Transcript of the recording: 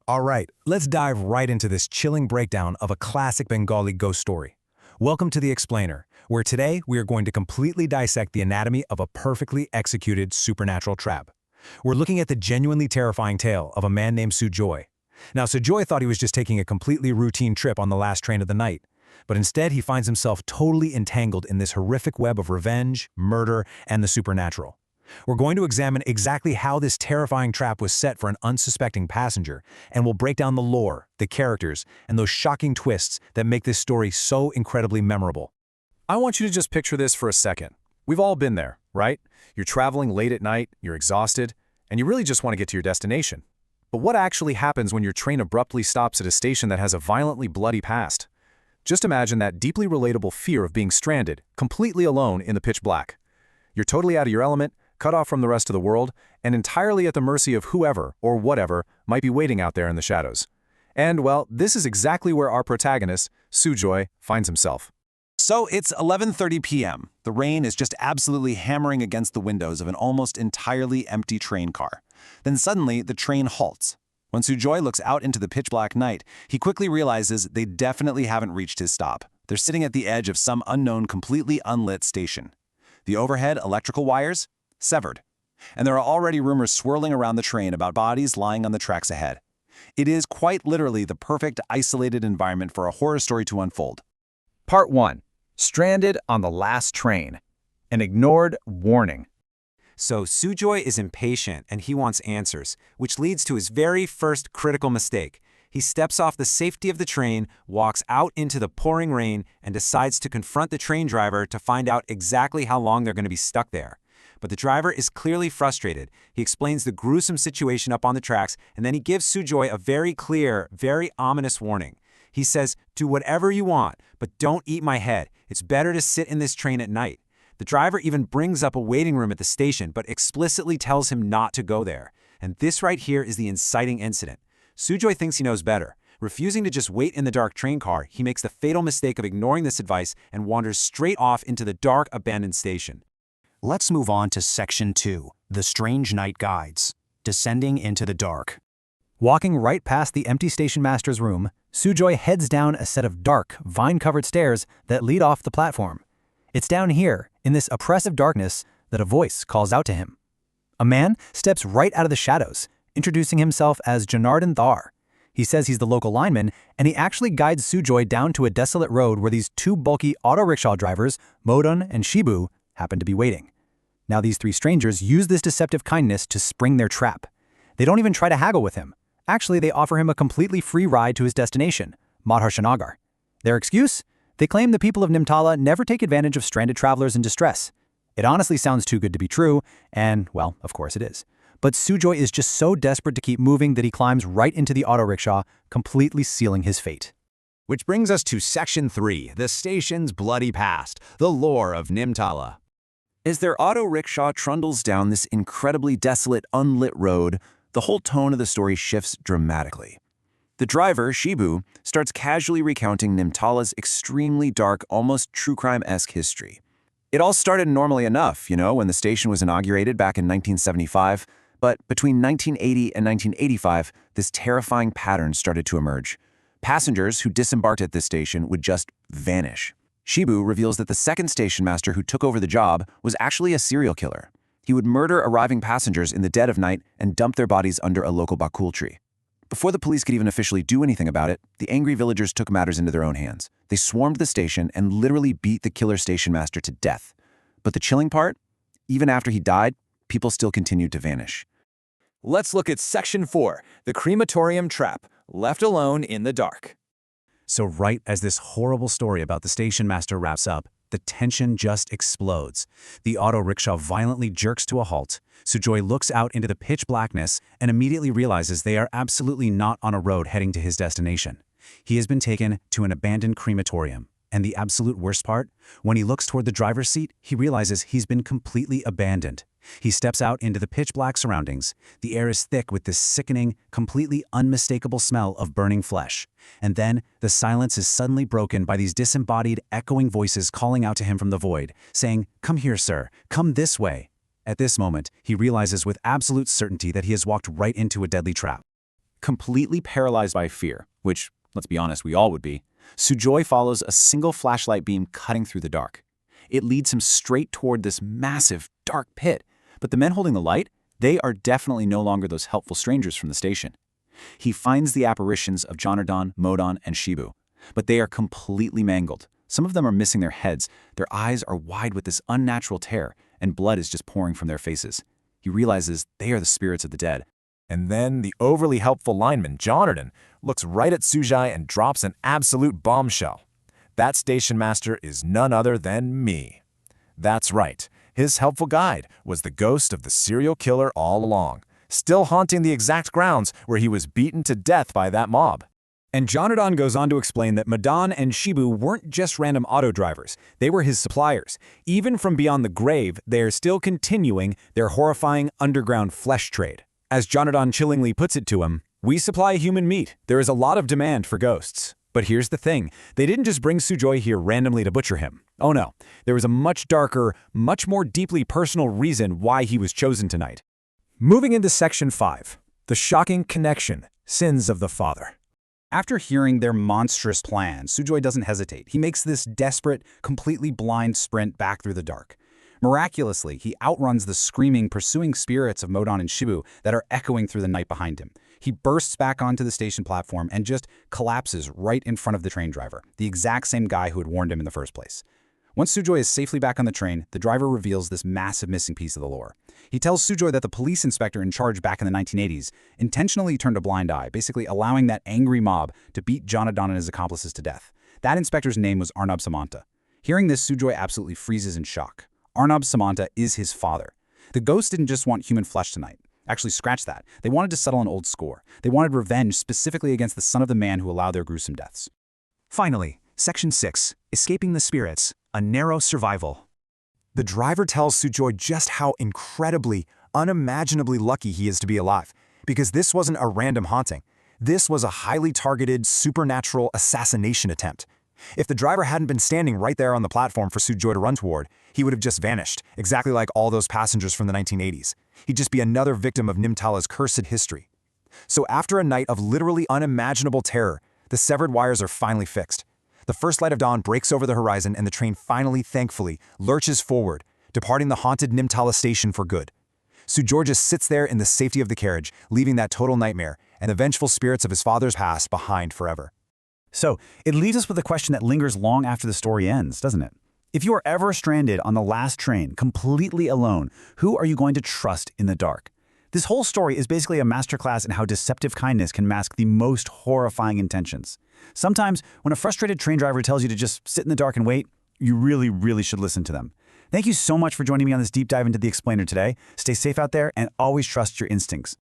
All right, let's dive right into this chilling breakdown of a classic Bengali ghost story. Welcome to The Explainer, where today we are going to completely dissect the anatomy of a perfectly executed supernatural trap. We're looking at the genuinely terrifying tale of a man named Sujoy. Now, Sujoy thought he was just taking a completely routine trip on the last train of the night, but instead he finds himself totally entangled in this horrific web of revenge, murder, and the supernatural. We're going to examine exactly how this terrifying trap was set for an unsuspecting passenger, and we'll break down the lore, the characters, and those shocking twists that make this story so incredibly memorable. I want you to just picture this for a second. We've all been there, right? You're traveling late at night, you're exhausted, and you really just want to get to your destination. But what actually happens when your train abruptly stops at a station that has a violently bloody past? Just imagine that deeply relatable fear of being stranded, completely alone in the pitch black. You're totally out of your element, cut off from the rest of the world, and entirely at the mercy of whoever or whatever might be waiting out there in the shadows. And, well, this is exactly where our protagonist, Sujoy, finds himself. So it's 11:30 p.m. The rain is just absolutely hammering against the windows of an almost entirely empty train car. Then suddenly, the train halts. When Sujoy looks out into the pitch-black night, he quickly realizes they definitely haven't reached his stop. They're sitting at the edge of some unknown, completely unlit station. The overhead electrical wires? Severed. And there are already rumors swirling around the train about bodies lying on the tracks ahead. It is quite literally the perfect isolated environment for a horror story to unfold. Part 1. Stranded on the last train. An ignored warning. So Sujoy is impatient and he wants answers, which leads to his very first critical mistake. He steps off the safety of the train, walks out into the pouring rain, and decides to confront the train driver to find out exactly how long they're going to be stuck there. But the driver is clearly frustrated. He explains the gruesome situation up on the tracks, and then he gives Sujoy a very clear, very ominous warning. He says, "Do whatever you want, but don't eat my head. It's better to sit in this train at night." The driver even brings up a waiting room at the station, but explicitly tells him not to go there. And this right here is the inciting incident. Sujoy thinks he knows better. Refusing to just wait in the dark train car, he makes the fatal mistake of ignoring this advice and wanders straight off into the dark, abandoned station. Let's move on to Section 2, The Strange Night Guides, Descending into the Dark. Walking right past the empty station master's room, Sujoy heads down a set of dark, vine-covered stairs that lead off the platform. It's down here, in this oppressive darkness, that a voice calls out to him. A man steps right out of the shadows, introducing himself as Janardhan Thar. He says he's the local lineman, and he actually guides Sujoy down to a desolate road where these two bulky auto rickshaw drivers, Modan and Shibu, happen to be waiting. Now these three strangers use this deceptive kindness to spring their trap. They don't even try to haggle with him. Actually, they offer him a completely free ride to his destination, Madharsanagar. Their excuse? They claim the people of Nimtala never take advantage of stranded travelers in distress. It honestly sounds too good to be true, and, well, of course it is. But Sujoy is just so desperate to keep moving that he climbs right into the auto rickshaw, completely sealing his fate. Which brings us to Section 3, the station's bloody past, the lore of Nimtala. As their auto rickshaw trundles down this incredibly desolate, unlit road, the whole tone of the story shifts dramatically. The driver, Shibu, starts casually recounting Nimtala's extremely dark, almost true crime-esque history. It all started normally enough, when the station was inaugurated back in 1975, but between 1980 and 1985, this terrifying pattern started to emerge. Passengers who disembarked at this station would just vanish. Shibu reveals that the second station master who took over the job was actually a serial killer. He would murder arriving passengers in the dead of night and dump their bodies under a local bakul tree. Before the police could even officially do anything about it, the angry villagers took matters into their own hands. They swarmed the station and literally beat the killer station master to death. But the chilling part? Even after he died, people still continued to vanish. Let's look at Section 4, the crematorium trap, left alone in the dark. So right as this horrible story about the station master wraps up, the tension just explodes. The auto rickshaw violently jerks to a halt. Sujoy looks out into the pitch blackness and immediately realizes they are absolutely not on a road heading to his destination. He has been taken to an abandoned crematorium. And the absolute worst part? When he looks toward the driver's seat, he realizes he's been completely abandoned. He steps out into the pitch-black surroundings. The air is thick with this sickening, completely unmistakable smell of burning flesh. And then, the silence is suddenly broken by these disembodied, echoing voices calling out to him from the void, saying, "Come here, sir. Come this way." At this moment, he realizes with absolute certainty that he has walked right into a deadly trap. Completely paralyzed by fear, which, let's be honest, we all would be, Sujoy follows a single flashlight beam cutting through the dark. It leads him straight toward this massive, dark pit, but the men holding the light, they are definitely no longer those helpful strangers from the station. He finds the apparitions of Jonardon, Modon, and Shibu, but they are completely mangled. Some of them are missing their heads, their eyes are wide with this unnatural tear, and blood is just pouring from their faces. He realizes they are the spirits of the dead. And then the overly helpful lineman, Jonardon, looks right at Sujoy and drops an absolute bombshell. That station master is none other than me. That's right. His helpful guide was the ghost of the serial killer all along, still haunting the exact grounds where he was beaten to death by that mob. And Jonardon goes on to explain that Modon and Shibu weren't just random auto drivers, they were his suppliers. Even from beyond the grave, they are still continuing their horrifying underground flesh trade. As Jonardon chillingly puts it to him, "We supply human meat. There is a lot of demand for ghosts." But here's the thing, they didn't just bring Sujoy here randomly to butcher him. Oh no, there was a much darker, much more deeply personal reason why he was chosen tonight. Moving into Section 5, the shocking connection, sins of the father. After hearing their monstrous plan, Sujoy doesn't hesitate. He makes this desperate, completely blind sprint back through the dark. Miraculously, he outruns the screaming, pursuing spirits of Modon and Shibu that are echoing through the night behind him. He bursts back onto the station platform and just collapses right in front of the train driver, the exact same guy who had warned him in the first place. Once Sujoy is safely back on the train, the driver reveals this massive missing piece of the lore. He tells Sujoy that the police inspector in charge back in the 1980s intentionally turned a blind eye, basically allowing that angry mob to beat Jonardon and his accomplices to death. That inspector's name was Arnab Samanta. Hearing this, Sujoy absolutely freezes in shock. Arnab Samanta is his father. The ghosts didn't just want human flesh tonight. Actually, scratch that. They wanted to settle an old score. They wanted revenge specifically against the son of the man who allowed their gruesome deaths. Finally, Section 6, Escaping the Spirits, a Narrow Survival. The driver tells Sujoy just how incredibly, unimaginably lucky he is to be alive, because this wasn't a random haunting. This was a highly targeted, supernatural assassination attempt. If the driver hadn't been standing right there on the platform for Sujoy to run toward, he would have just vanished, exactly like all those passengers from the 1980s. He'd just be another victim of Nimtala's cursed history. So after a night of literally unimaginable terror, the severed wires are finally fixed. The first light of dawn breaks over the horizon and the train finally, thankfully, lurches forward, departing the haunted Nimtala station for good. Sujoy just sits there in the safety of the carriage, leaving that total nightmare and the vengeful spirits of his father's past behind forever. So, it leaves us with a question that lingers long after the story ends, doesn't it? If you are ever stranded on the last train, completely alone, who are you going to trust in the dark? This whole story is basically a masterclass in how deceptive kindness can mask the most horrifying intentions. Sometimes, when a frustrated train driver tells you to just sit in the dark and wait, you really should listen to them. Thank you so much for joining me on this deep dive into The Explainer today. Stay safe out there and always trust your instincts.